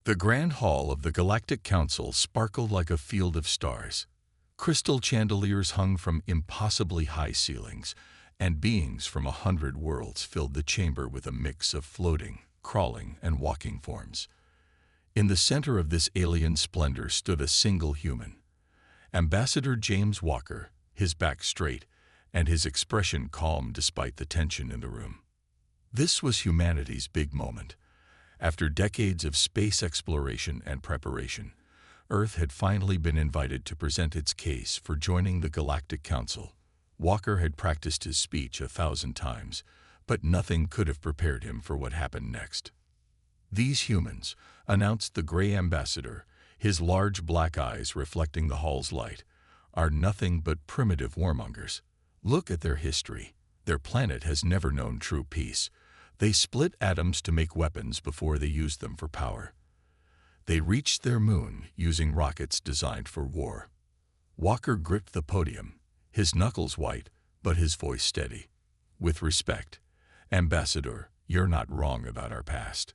The Grand Hall of the Galactic Council sparkled like a field of stars. Crystal chandeliers hung from impossibly high ceilings, and beings from 100 worlds filled the chamber with a mix of floating, crawling, and walking forms. In the center of this alien splendor stood a single human, Ambassador James Walker, his back straight, and his expression calm despite the tension in the room. This was humanity's big moment. After decades of space exploration and preparation, Earth had finally been invited to present its case for joining the Galactic Council. Walker had practiced his speech 1,000 times, but nothing could have prepared him for what happened next. "These humans," announced the Gray Ambassador, his large black eyes reflecting the hall's light, "are nothing but primitive warmongers. Look at their history. Their planet has never known true peace. They split atoms to make weapons before they used them for power. They reached their moon using rockets designed for war." Walker gripped the podium, his knuckles white, but his voice steady. "With respect, Ambassador, you're not wrong about our past.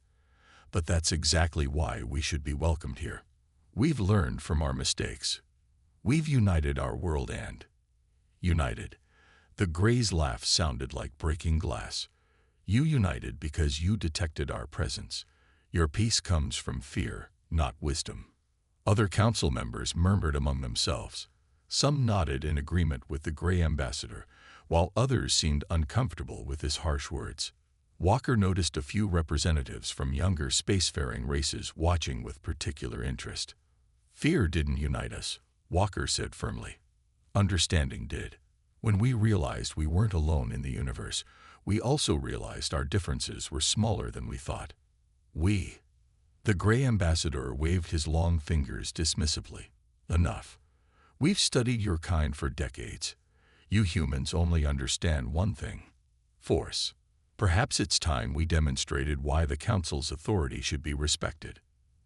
But that's exactly why we should be welcomed here. We've learned from our mistakes. We've united our world and..." United. The Gray's laugh sounded like breaking glass. "You united because you detected our presence. Your peace comes from fear, not wisdom." Other council members murmured among themselves. Some nodded in agreement with the Gray Ambassador, while others seemed uncomfortable with his harsh words. Walker noticed a few representatives from younger spacefaring races watching with particular interest. "Fear didn't unite us," Walker said firmly. "Understanding did. When we realized we weren't alone in the universe, we also realized our differences were smaller than we thought." "We..." The Gray Ambassador waved his long fingers dismissively. "Enough. We've studied your kind for decades. You humans only understand one thing: force. Perhaps it's time we demonstrated why the Council's authority should be respected."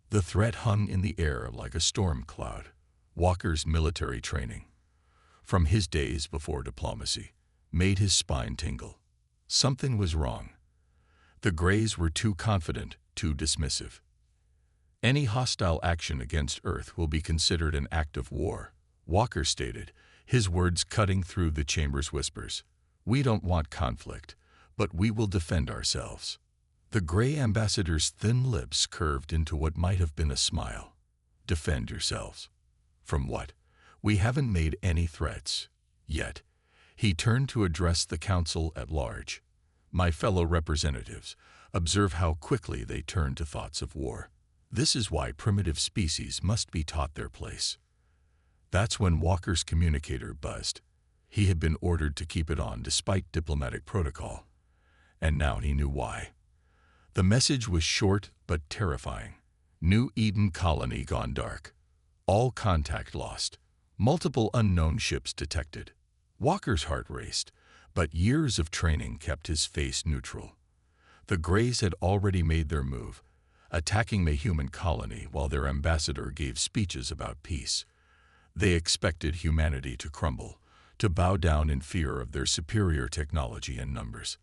The threat hung in the air like a storm cloud. Walker's military training, from his days before diplomacy, made his spine tingle. Something was wrong. The Greys were too confident, too dismissive. "Any hostile action against Earth will be considered an act of war," Walker stated, his words cutting through the chamber's whispers. "We don't want conflict, but we will defend ourselves." The Gray Ambassador's thin lips curved into what might have been a smile. "Defend yourselves? From what? We haven't made any threats. Yet." He turned to address the council at large. "My fellow representatives, observe how quickly they turn to thoughts of war. This is why primitive species must be taught their place." That's when Walker's communicator buzzed. He had been ordered to keep it on despite diplomatic protocol. And now he knew why. The message was short but terrifying. "New Eden colony gone dark. All contact lost. Multiple unknown ships detected." Walker's heart raced, but years of training kept his face neutral. The Greys had already made their move, attacking the human colony while their ambassador gave speeches about peace. They expected humanity to crumble, to bow down in fear of their superior technology and numbers.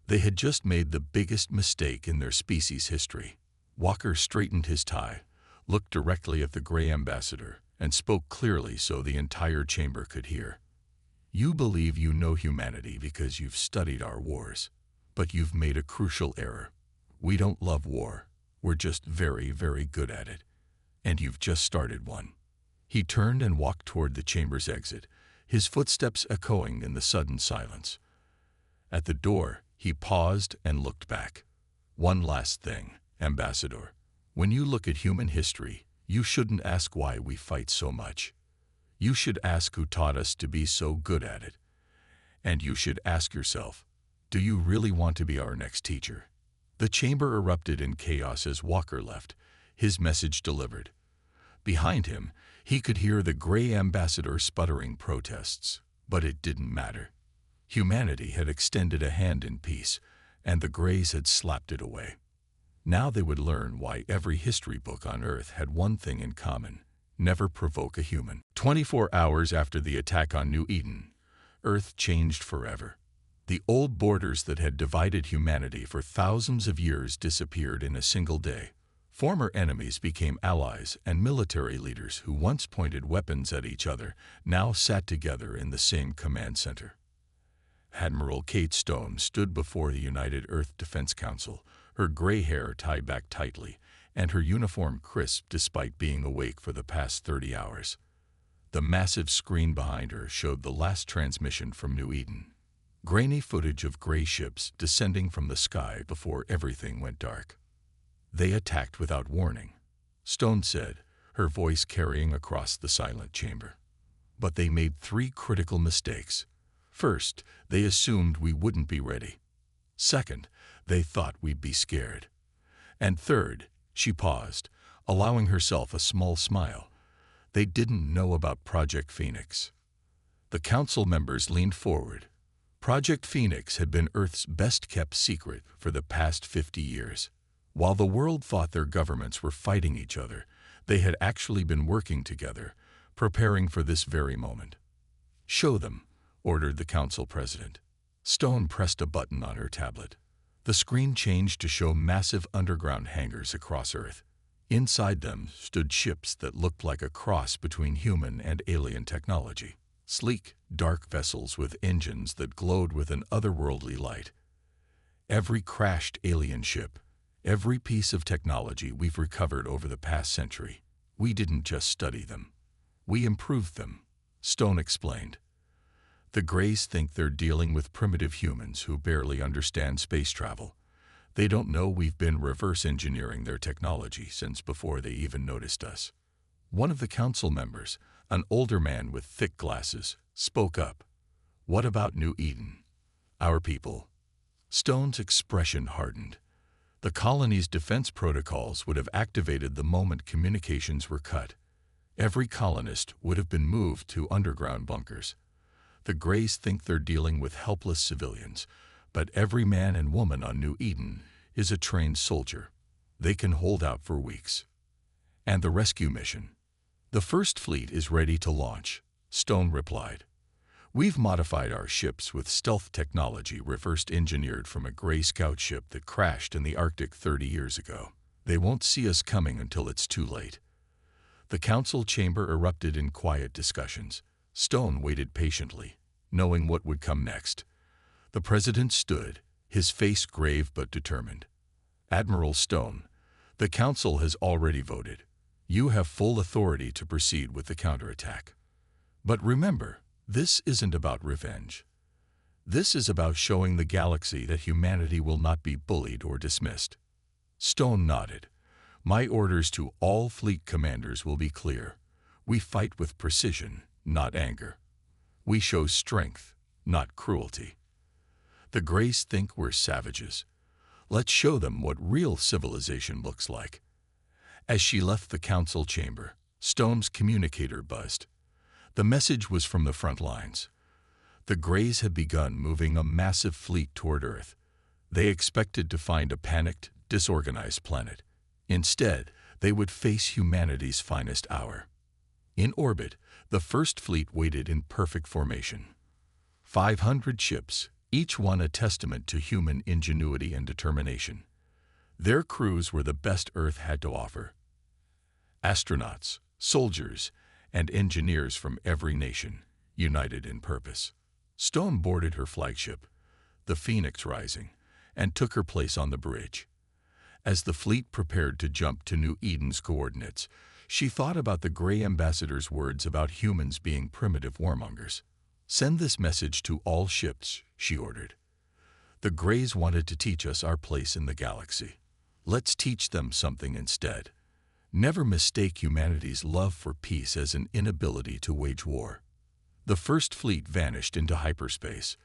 They had just made the biggest mistake in their species' history. Walker straightened his tie, looked directly at the Gray Ambassador, and spoke clearly so the entire chamber could hear. "You believe you know humanity because you've studied our wars. But you've made a crucial error. We don't love war. We're just very, very good at it. And you've just started one." He turned and walked toward the chamber's exit, his footsteps echoing in the sudden silence. At the door, he paused and looked back. "One last thing, Ambassador. When you look at human history, you shouldn't ask why we fight so much. You should ask who taught us to be so good at it. And you should ask yourself, do you really want to be our next teacher?" The chamber erupted in chaos as Walker left, his message delivered. Behind him, he could hear the Gray Ambassador sputtering protests, but it didn't matter. Humanity had extended a hand in peace, and the Greys had slapped it away. Now they would learn why every history book on Earth had one thing in common: never provoke a human. 24 hours after the attack on New Eden, Earth changed forever. The old borders that had divided humanity for thousands of years disappeared in a single day. Former enemies became allies, and military leaders who once pointed weapons at each other now sat together in the same command center. Admiral Kate Stone stood before the United Earth Defense Council, her gray hair tied back tightly, and her uniform crisp despite being awake for the past 30 hours. The massive screen behind her showed the last transmission from New Eden. Grainy footage of gray ships descending from the sky before everything went dark. They attacked without warning, Stone said, her voice carrying across the silent chamber. But they made 3 critical mistakes. First, they assumed we wouldn't be ready. Second, they thought we'd be scared. And third, she paused, allowing herself a small smile. They didn't know about Project Phoenix. The council members leaned forward. Project Phoenix had been Earth's best-kept secret for the past 50 years. While the world thought their governments were fighting each other, they had actually been working together, preparing for this very moment. "Show them," ordered the council president. Stone pressed a button on her tablet. The screen changed to show massive underground hangars across Earth. Inside them stood ships that looked like a cross between human and alien technology. Sleek, dark vessels with engines that glowed with an otherworldly light. Every crashed alien ship, every piece of technology we've recovered over the past century, we didn't just study them. We improved them, Stone explained. The Greys think they're dealing with primitive humans who barely understand space travel. They don't know we've been reverse engineering their technology since before they even noticed us. One of the council members, an older man with thick glasses, spoke up. "What about New Eden? Our people?" Stone's expression hardened. The colony's defense protocols would have activated the moment communications were cut. Every colonist would have been moved to underground bunkers. The Greys think they're dealing with helpless civilians, but every man and woman on New Eden is a trained soldier. They can hold out for weeks. And the rescue mission? "The first fleet is ready to launch," Stone replied. "We've modified our ships with stealth technology reverse engineered from a Grey scout ship that crashed in the Arctic 30 years ago. They won't see us coming until it's too late." The council chamber erupted in quiet discussions. Stone waited patiently, knowing what would come next. The president stood, his face grave but determined. "Admiral Stone, the council has already voted. You have full authority to proceed with the counterattack. But remember, this isn't about revenge. This is about showing the galaxy that humanity will not be bullied or dismissed." Stone nodded. "My orders to all fleet commanders will be clear. We fight with precision, not anger. We show strength, not cruelty. The Greys think we're savages. Let's show them what real civilization looks like." As she left the council chamber, Stone's communicator buzzed. The message was from the front lines. The Greys had begun moving a massive fleet toward Earth. They expected to find a panicked, disorganized planet. Instead, they would face humanity's finest hour. In orbit, the first fleet waited in perfect formation. 500 ships, each one a testament to human ingenuity and determination. Their crews were the best Earth had to offer. Astronauts, soldiers, and engineers from every nation, united in purpose. Stone boarded her flagship, the Phoenix Rising, and took her place on the bridge. As the fleet prepared to jump to New Eden's coordinates, she thought about the Grey ambassador's words about humans being primitive warmongers. "Send this message to all ships," she ordered. "The Greys wanted to teach us our place in the galaxy. Let's teach them something instead. Never mistake humanity's love for peace as an inability to wage war." The first fleet vanished into hyperspace,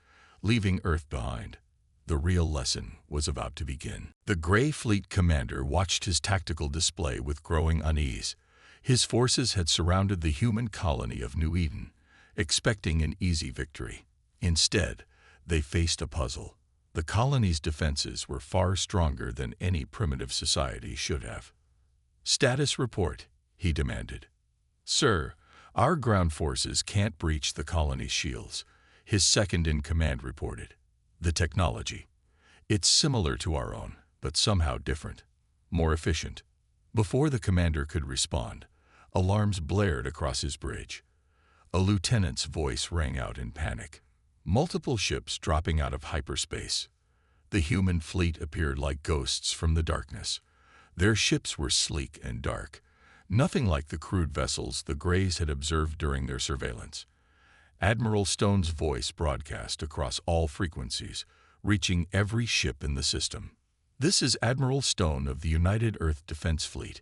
leaving Earth behind. The real lesson was about to begin. The Grey fleet commander watched his tactical display with growing unease. His forces had surrounded the human colony of New Eden, expecting an easy victory. Instead, they faced a puzzle. The colony's defenses were far stronger than any primitive society should have. "Status report," he demanded. "Sir, our ground forces can't breach the colony's shields," his second-in-command reported. "The technology. It's similar to our own, but somehow different. More efficient. Before the commander could respond, alarms blared across his bridge. A lieutenant's voice rang out in panic. Multiple ships dropping out of hyperspace. The human fleet appeared like ghosts from the darkness. Their ships were sleek and dark, nothing like the crude vessels the Greys had observed during their surveillance. Admiral Stone's voice broadcast across all frequencies, reaching every ship in the system. "This is Admiral Stone of the United Earth Defense Fleet.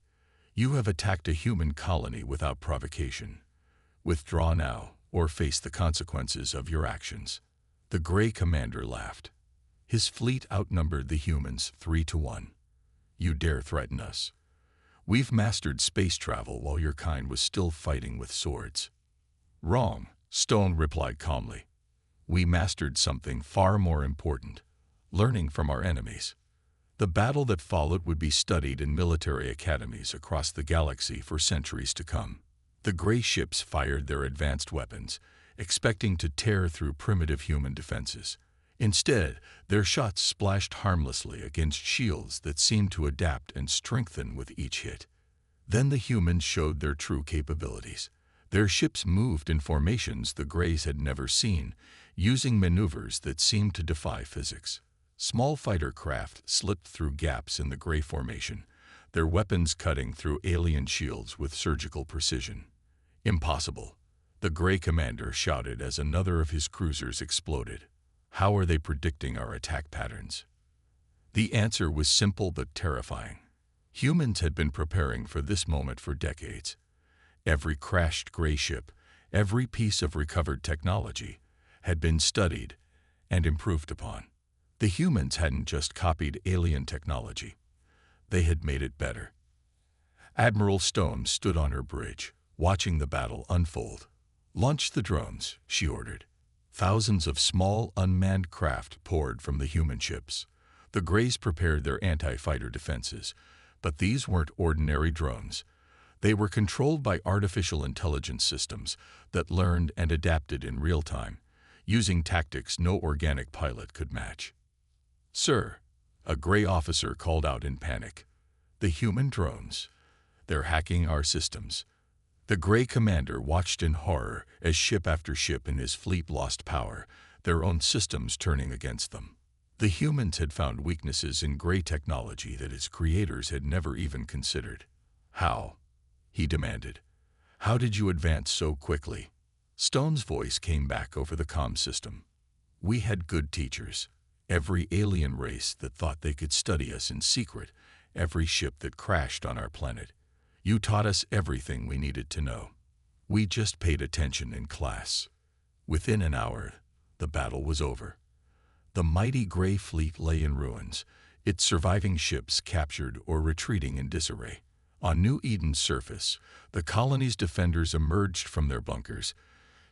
You have attacked a human colony without provocation. Withdraw now, or face the consequences of your actions." The Grey commander laughed. His fleet outnumbered the humans 3-1. "You dare threaten us? We've mastered space travel while your kind was still fighting with swords." "Wrong," Stone replied calmly. "We mastered something far more important, learning from our enemies." The battle that followed would be studied in military academies across the galaxy for centuries to come. The Grey ships fired their advanced weapons, expecting to tear through primitive human defenses. Instead, their shots splashed harmlessly against shields that seemed to adapt and strengthen with each hit. Then the humans showed their true capabilities. Their ships moved in formations the Greys had never seen, using maneuvers that seemed to defy physics. Small fighter craft slipped through gaps in the Grey formation, their weapons cutting through alien shields with surgical precision. "Impossible," the Grey commander shouted as another of his cruisers exploded. "How are they predicting our attack patterns?" The answer was simple but terrifying. Humans had been preparing for this moment for decades. Every crashed Grey ship, every piece of recovered technology, had been studied and improved upon. The humans hadn't just copied alien technology. They had made it better. Admiral Stone stood on her bridge, watching the battle unfold. "Launch the drones," she ordered. Thousands of small, unmanned craft poured from the human ships. The Greys prepared their anti-fighter defenses, but these weren't ordinary drones. They were controlled by artificial intelligence systems that learned and adapted in real time, using tactics no organic pilot could match. "Sir," a Grey officer called out in panic, "the human drones. They're hacking our systems." The Grey commander watched in horror as ship after ship in his fleet lost power, their own systems turning against them. The humans had found weaknesses in Grey technology that its creators had never even considered. "How?" he demanded. "How did you advance so quickly?" Stone's voice came back over the comm system. "We had good teachers. Every alien race that thought they could study us in secret, every ship that crashed on our planet. You taught us everything we needed to know. We just paid attention in class." Within an hour, the battle was over. The mighty Grey fleet lay in ruins, its surviving ships captured or retreating in disarray. On New Eden's surface, the colony's defenders emerged from their bunkers,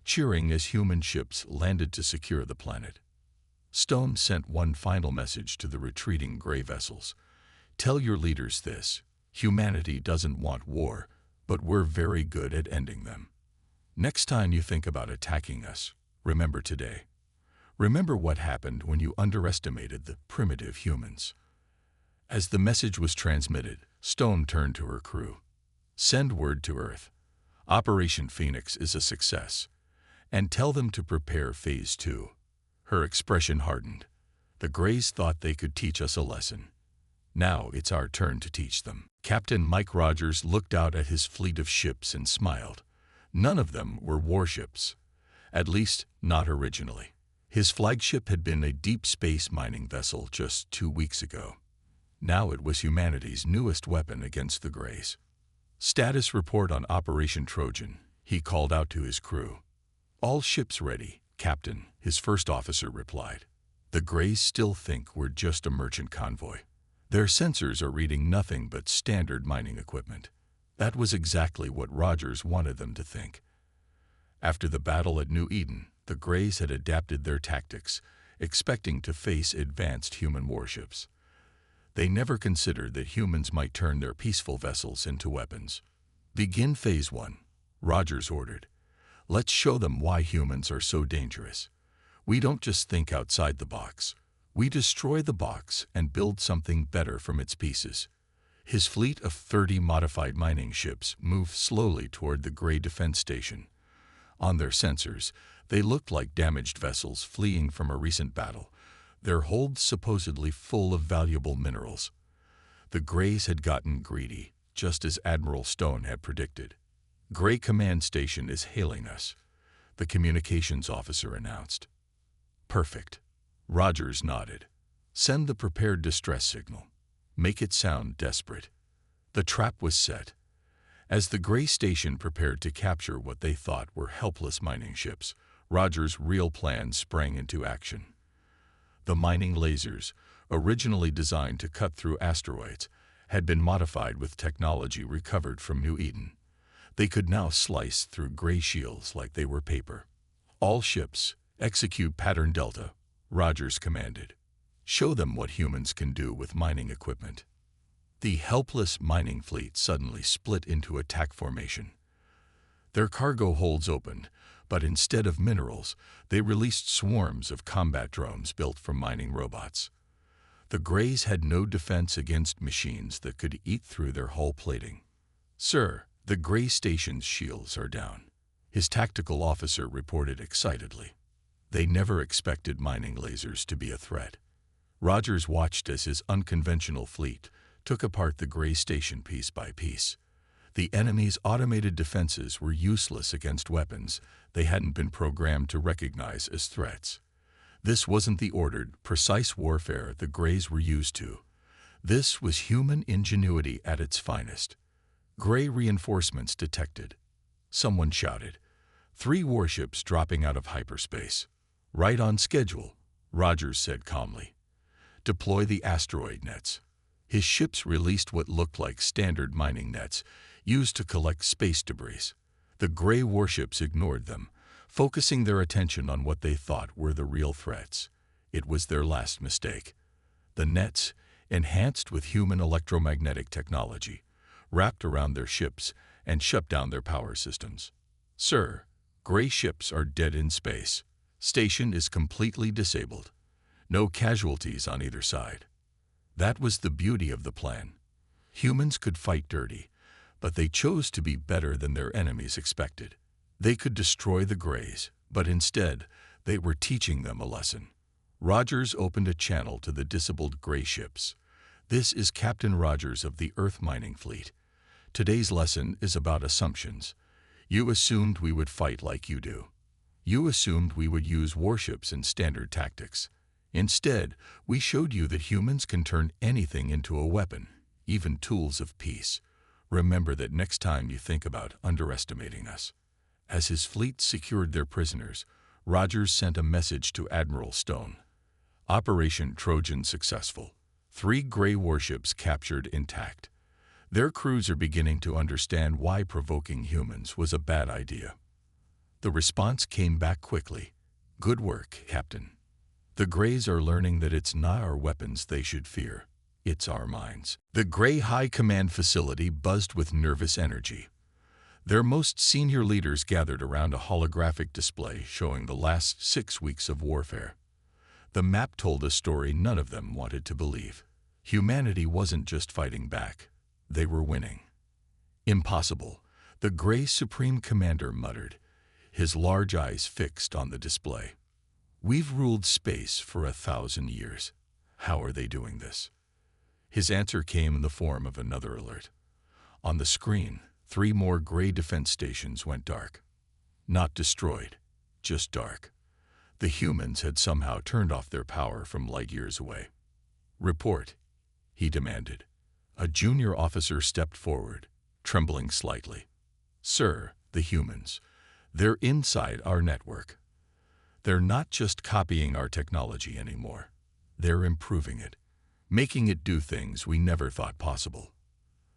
cheering as human ships landed to secure the planet. Stone sent one final message to the retreating Grey vessels. "Tell your leaders this. Humanity doesn't want war, but we're very good at ending them. Next time you think about attacking us, remember today. Remember what happened when you underestimated the primitive humans." As the message was transmitted, Stone turned to her crew. "Send word to Earth. Operation Phoenix is a success. And tell them to prepare Phase 2. Her expression hardened. "The Greys thought they could teach us a lesson. Now it's our turn to teach them." Captain Mike Rogers looked out at his fleet of ships and smiled. None of them were warships. At least, not originally. His flagship had been a deep space mining vessel just 2 weeks ago. Now it was humanity's newest weapon against the Greys. "Status report on Operation Trojan," he called out to his crew. "All ships ready, Captain," his first officer replied. "The Greys still think we're just a merchant convoy. Their sensors are reading nothing but standard mining equipment." That was exactly what Rogers wanted them to think. After the battle at New Eden, the Greys had adapted their tactics, expecting to face advanced human warships. They never considered that humans might turn their peaceful vessels into weapons. "Begin Phase 1, Rogers ordered. "Let's show them why humans are so dangerous. We don't just think outside the box. We destroy the box and build something better from its pieces. His fleet of 30 modified mining ships moved slowly toward the gray defense station. On their sensors, they looked like damaged vessels fleeing from a recent battle, their holds supposedly full of valuable minerals. The Greys had gotten greedy, just as Admiral Stone had predicted. "Gray Command Station is hailing us," the communications officer announced. "Perfect." Rogers nodded. "Send the prepared distress signal. Make it sound desperate." The trap was set. As the Gray Station prepared to capture what they thought were helpless mining ships, Rogers' real plan sprang into action. The mining lasers, originally designed to cut through asteroids, had been modified with technology recovered from New Eden. They could now slice through gray shields like they were paper. "All ships, execute Pattern Delta," Rogers commanded. "Show them what humans can do with mining equipment." The helpless mining fleet suddenly split into attack formation. Their cargo holds opened, but instead of minerals, they released swarms of combat drones built from mining robots. The Greys had no defense against machines that could eat through their hull plating. "Sir, the Gray Station's shields are down," his tactical officer reported excitedly. They never expected mining lasers to be a threat. Rogers watched as his unconventional fleet took apart the Gray Station piece by piece. The enemy's automated defenses were useless against weapons they hadn't been programmed to recognize as threats. This wasn't the ordered, precise warfare the Greys were used to. This was human ingenuity at its finest. Gray reinforcements detected. Someone shouted. 3 warships dropping out of hyperspace. "Right on schedule," Rogers said calmly. "Deploy the asteroid nets." His ships released what looked like standard mining nets used to collect space debris. The Gray warships ignored them, focusing their attention on what they thought were the real threats. It was their last mistake. The nets, enhanced with human electromagnetic technology, wrapped around their ships and shut down their power systems. "Sir, Gray ships are dead in space. Station is completely disabled. No casualties on either side." That was the beauty of the plan. Humans could fight dirty, but they chose to be better than their enemies expected. They could destroy the Greys, but instead, they were teaching them a lesson. Rogers opened a channel to the disabled Gray ships. "This is Captain Rogers of the Earth Mining Fleet. Today's lesson is about assumptions. You assumed we would fight like you do. You assumed we would use warships and standard tactics. Instead, we showed you that humans can turn anything into a weapon, even tools of peace. Remember that next time you think about underestimating us." As his fleet secured their prisoners, Rogers sent a message to Admiral Stone. "Operation Trojan successful. 3 Gray warships captured intact. Their crews are beginning to understand why provoking humans was a bad idea." The response came back quickly. "Good work, Captain. The Greys are learning that it's not our weapons they should fear. It's our minds." The Gray High Command facility buzzed with nervous energy. Their most senior leaders gathered around a holographic display showing the last 6 weeks of warfare. The map told a story none of them wanted to believe. Humanity wasn't just fighting back. They were winning. "Impossible," the Gray Supreme Commander muttered, his large eyes fixed on the display. "We've ruled space for 1,000 years. How are they doing this?" His answer came in the form of another alert. On the screen, 3 more Gray defense stations went dark. Not destroyed, just dark. The humans had somehow turned off their power from light years away. "Report," he demanded. A junior officer stepped forward, trembling slightly. "Sir, the humans. They're inside our network. They're not just copying our technology anymore. They're improving it, making it do things we never thought possible."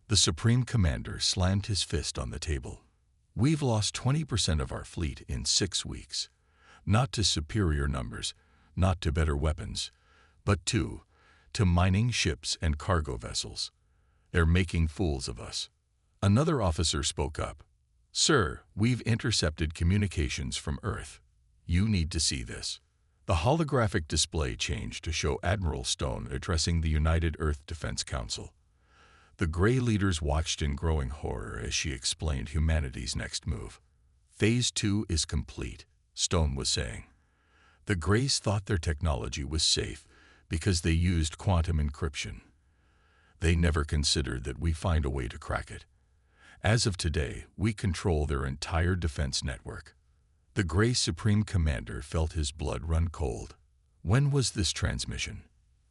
The Supreme Commander slammed his fist on the table. "We've lost 20% of our fleet in 6 weeks. Not to superior numbers, not to better weapons, but to mining ships and cargo vessels. They're making fools of us." Another officer spoke up. "Sir, we've intercepted communications from Earth. You need to see this." The holographic display changed to show Admiral Stone addressing the United Earth Defense Council. The Gray leaders watched in growing horror as she explained humanity's next move. Phase 2 is complete, Stone was saying. The Grays thought their technology was safe because they used quantum encryption. They never considered that we find a way to crack it. As of today, we control their entire defense network. The Gray Supreme Commander felt his blood run cold. When was this transmission?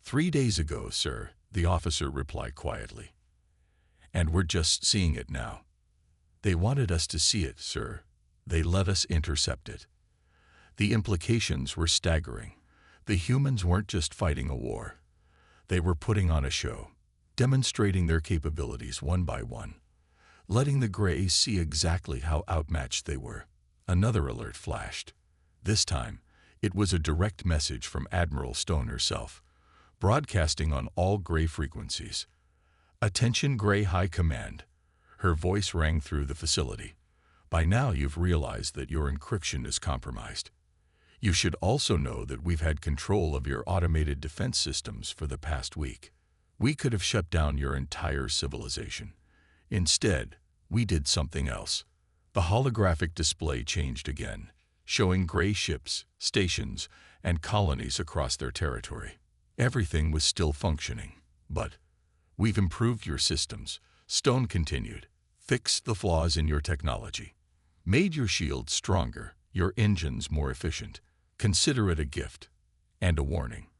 3 days ago, sir, the officer replied quietly. And we're just seeing it now. They wanted us to see it, sir. They let us intercept it. The implications were staggering. The humans weren't just fighting a war. They were putting on a show, demonstrating their capabilities one by one, letting the Greys see exactly how outmatched they were. Another alert flashed. This time, it was a direct message from Admiral Stone herself, broadcasting on all Gray frequencies. "Attention Gray High Command." Her voice rang through the facility. "By now you've realized that your encryption is compromised. You should also know that we've had control of your automated defense systems for the past week. We could have shut down your entire civilization. Instead, we did something else." The holographic display changed again, showing Gray ships, stations, and colonies across their territory. Everything was still functioning, but "We've improved your systems," Stone continued, "fixed the flaws in your technology, made your shields stronger, your engines more efficient. Consider it a gift and a warning.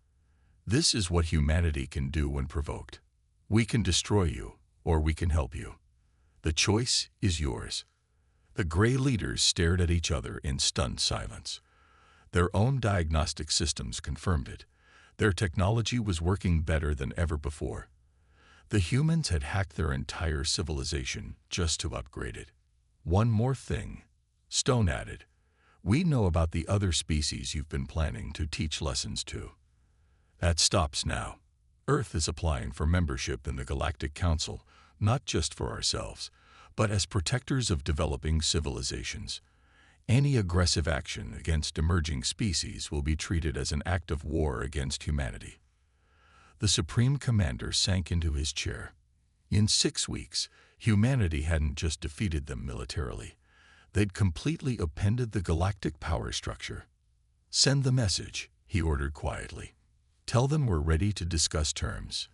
This is what humanity can do when provoked. We can destroy you, or we can help you. The choice is yours." The Gray leaders stared at each other in stunned silence. Their own diagnostic systems confirmed it. Their technology was working better than ever before. The humans had hacked their entire civilization just to upgrade it. "One more thing," Stone added. "We know about the other species you've been planning to teach lessons to. That stops now. Earth is applying for membership in the Galactic Council, not just for ourselves, but as protectors of developing civilizations. Any aggressive action against emerging species will be treated as an act of war against humanity." The Supreme Commander sank into his chair. In 6 weeks, humanity hadn't just defeated them militarily. They'd completely upended the galactic power structure. "Send the message," he ordered quietly. "Tell them we're ready to discuss terms."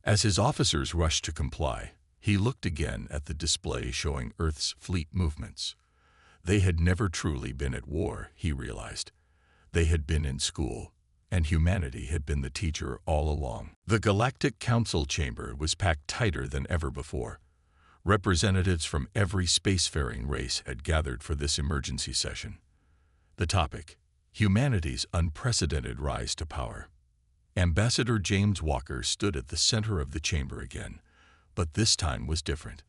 As his officers rushed to comply, he looked again at the display showing Earth's fleet movements. They had never truly been at war, he realized. They had been in school, and humanity had been the teacher all along. The Galactic Council chamber was packed tighter than ever before. Representatives from every spacefaring race had gathered for this emergency session. The topic: humanity's unprecedented rise to power. Ambassador James Walker stood at the center of the chamber again, but this time was different.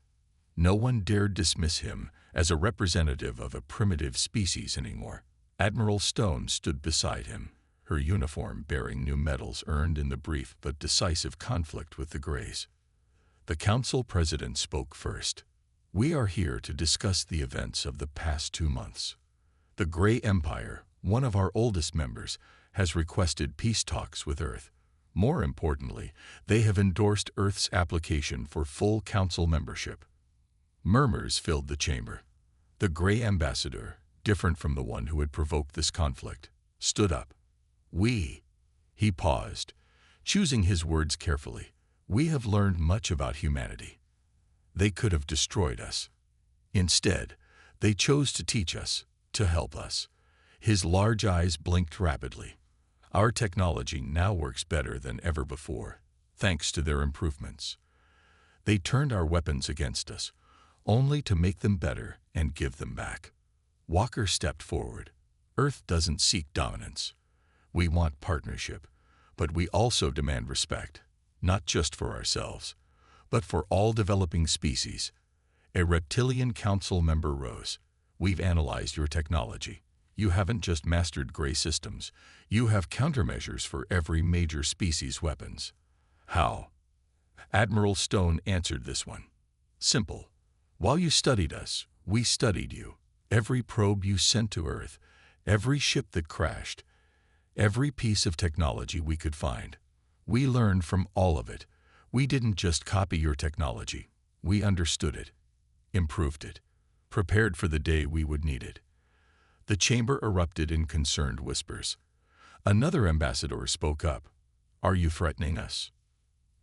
No one dared dismiss him as a representative of a primitive species anymore. Admiral Stone stood beside him, her uniform bearing new medals earned in the brief but decisive conflict with the Greys. The Council President spoke first. "We are here to discuss the events of the past 2 months. The Gray Empire, one of our oldest members, has requested peace talks with Earth. More importantly, they have endorsed Earth's application for full Council membership." Murmurs filled the chamber. The Gray ambassador, different from the one who had provoked this conflict, stood up. He paused, choosing his words carefully. "We have learned much about humanity. They could have destroyed us. Instead, they chose to teach us, to help us." His large eyes blinked rapidly. "Our technology now works better than ever before, thanks to their improvements. They turned our weapons against us, only to make them better and give them back." Walker stepped forward. "Earth doesn't seek dominance. We want partnership, but we also demand respect, not just for ourselves, but for all developing species." A Reptilian Council member rose. "We've analyzed your technology. You haven't just mastered Gray systems. You have countermeasures for every major species' weapons." "How?" Admiral Stone answered this one. "Simple. While you studied us, we studied you. Every probe you sent to Earth, every ship that crashed, every piece of technology we could find. We learned from all of it. We didn't just copy your technology. We understood it, improved it, prepared for the day we would need it. The chamber erupted in concerned whispers. Another ambassador spoke up. Are you threatening us?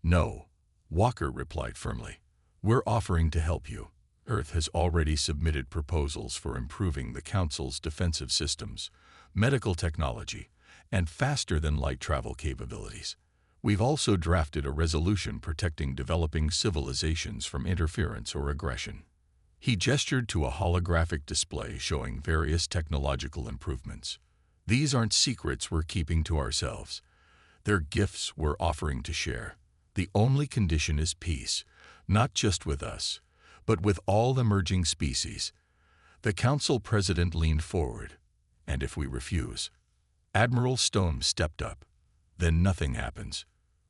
No, Walker replied firmly. We're offering to help you. Earth has already submitted proposals for improving the Council's defensive systems, medical technology, and faster-than-light travel capabilities. We've also drafted a resolution protecting developing civilizations from interference or aggression. He gestured to a holographic display showing various technological improvements. These aren't secrets we're keeping to ourselves. They're gifts we're offering to share. The only condition is peace, not just with us, but with all emerging species. The Council President leaned forward, and if we refuse, Admiral Stone stepped up. Then nothing happens.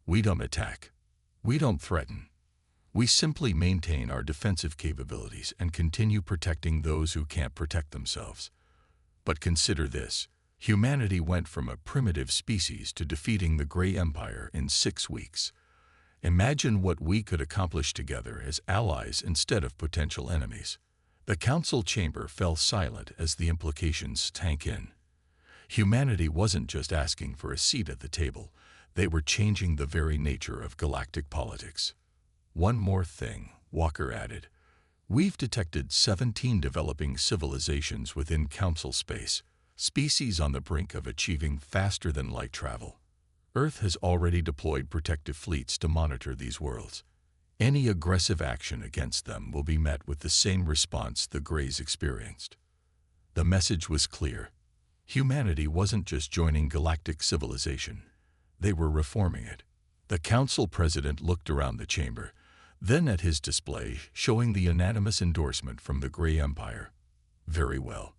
We don't attack. We don't threaten. We simply maintain our defensive capabilities and continue protecting those who can't protect themselves. But consider this. Humanity went from a primitive species to defeating the Grey Empire in 6 weeks. Imagine what we could accomplish together as allies instead of potential enemies. The council chamber fell silent as the implications sank in. Humanity wasn't just asking for a seat at the table. They were changing the very nature of galactic politics. One more thing, Walker added. We've detected 17 developing civilizations within council space, species on the brink of achieving faster-than-light travel. Earth has already deployed protective fleets to monitor these worlds. Any aggressive action against them will be met with the same response the Greys experienced. The message was clear. Humanity wasn't just joining galactic civilization. They were reforming it. The council president looked around the chamber, then at his display showing the unanimous endorsement from the Grey Empire. Very well.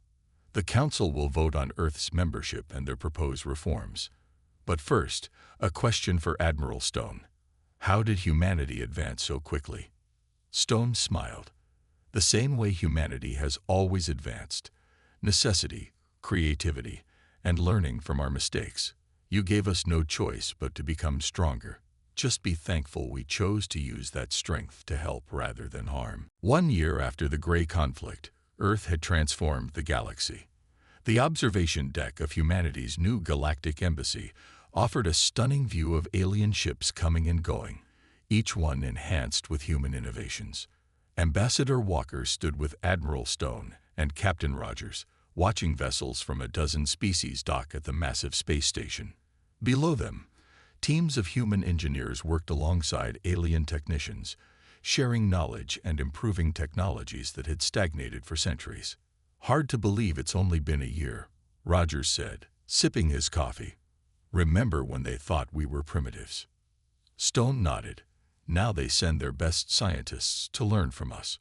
The council will vote on Earth's membership and their proposed reforms. But first, a question for Admiral Stone. How did humanity advance so quickly? Stone smiled. The same way humanity has always advanced. Necessity, creativity, and learning from our mistakes. You gave us no choice but to become stronger. Just be thankful we chose to use that strength to help rather than harm. 1 year after the Grey conflict, Earth had transformed the galaxy. The observation deck of humanity's new galactic embassy offered a stunning view of alien ships coming and going, each one enhanced with human innovations. Ambassador Walker stood with Admiral Stone and Captain Rogers, watching vessels from a dozen species dock at the massive space station. Below them, teams of human engineers worked alongside alien technicians, sharing knowledge and improving technologies that had stagnated for centuries. Hard to believe it's only been a year, Rogers said, sipping his coffee. Remember when they thought we were primitives? Stone nodded. Now they send their best scientists to learn from us.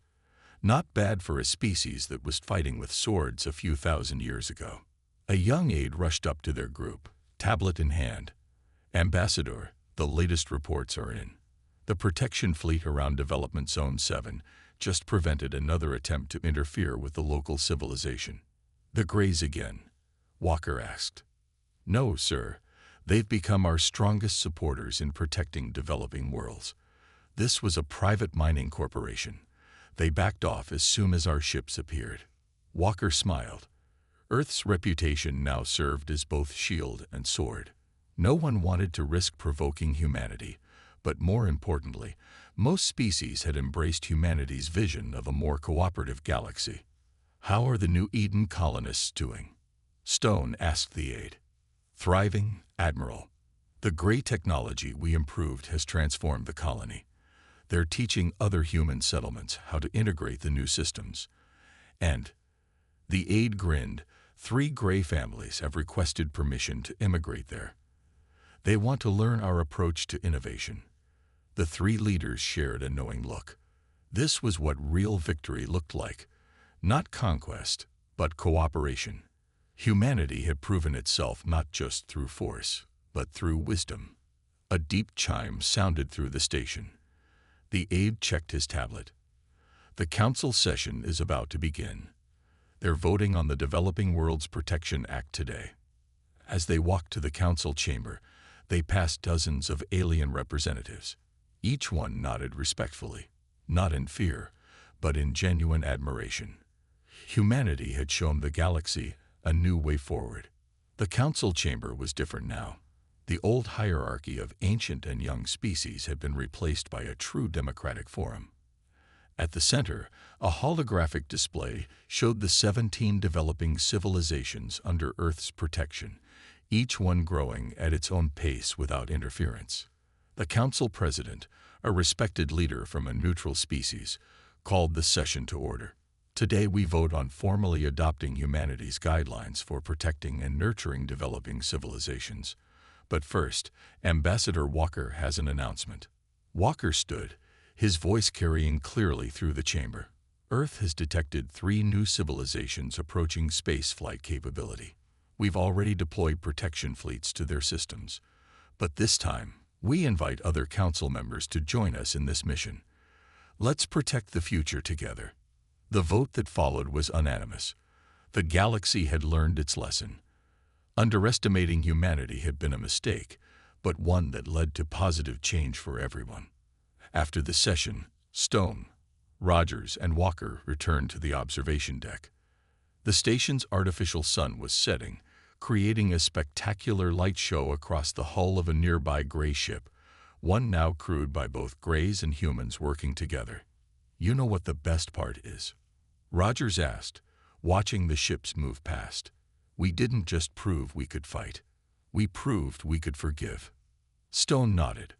Not bad for a species that was fighting with swords a few thousand years ago. A young aide rushed up to their group, tablet in hand. Ambassador, the latest reports are in. The protection fleet around Development Zone 7 just prevented another attempt to interfere with the local civilization. The Greys again? Walker asked. No, sir. They've become our strongest supporters in protecting developing worlds. This was a private mining corporation. They backed off as soon as our ships appeared. Walker smiled. Earth's reputation now served as both shield and sword. No one wanted to risk provoking humanity, but more importantly, most species had embraced humanity's vision of a more cooperative galaxy. How are the New Eden colonists doing? Stone asked the aide. Thriving, Admiral. The Grey technology we improved has transformed the colony. They're teaching other human settlements how to integrate the new systems. And, the aide grinned, 3 Grey families have requested permission to immigrate there. They want to learn our approach to innovation. The 3 leaders shared a knowing look. This was what real victory looked like. Not conquest, but cooperation. Humanity had proven itself not just through force, but through wisdom. A deep chime sounded through the station. The aide checked his tablet. The council session is about to begin. They're voting on the Developing Worlds Protection Act today. As they walked to the council chamber, they passed dozens of alien representatives. Each one nodded respectfully, not in fear, but in genuine admiration. Humanity had shown the galaxy a new way forward. The council chamber was different now. The old hierarchy of ancient and young species had been replaced by a true democratic forum. At the center, a holographic display showed the 17 developing civilizations under Earth's protection, each one growing at its own pace without interference. The council president, a respected leader from a neutral species, called the session to order. Today we vote on formally adopting humanity's guidelines for protecting and nurturing developing civilizations. But first, Ambassador Walker has an announcement. Walker stood, his voice carrying clearly through the chamber. Earth has detected 3 new civilizations approaching spaceflight capability. We've already deployed protection fleets to their systems. But this time, we invite other council members to join us in this mission. Let's protect the future together. The vote that followed was unanimous. The galaxy had learned its lesson. Underestimating humanity had been a mistake, but one that led to positive change for everyone. After the session, Stone, Rogers, and Walker returned to the observation deck. The station's artificial sun was setting, creating a spectacular light show across the hull of a nearby gray ship, one now crewed by both grays and humans working together. "You know what the best part is?" Rogers asked, watching the ships move past. "We didn't just prove we could fight. We proved we could forgive." Stone nodded.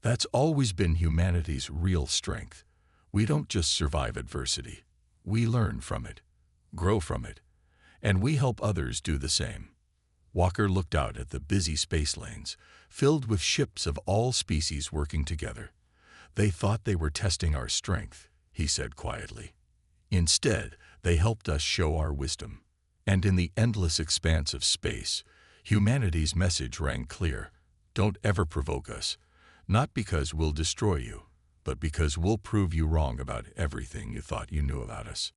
"That's always been humanity's real strength. We don't just survive adversity. We learn from it, grow from it, and we help others do the same." Walker looked out at the busy space lanes, filled with ships of all species working together. "They thought they were testing our strength," he said quietly. "Instead, they helped us show our wisdom." And in the endless expanse of space, humanity's message rang clear. Don't ever provoke us, not because we'll destroy you, but because we'll prove you wrong about everything you thought you knew about us.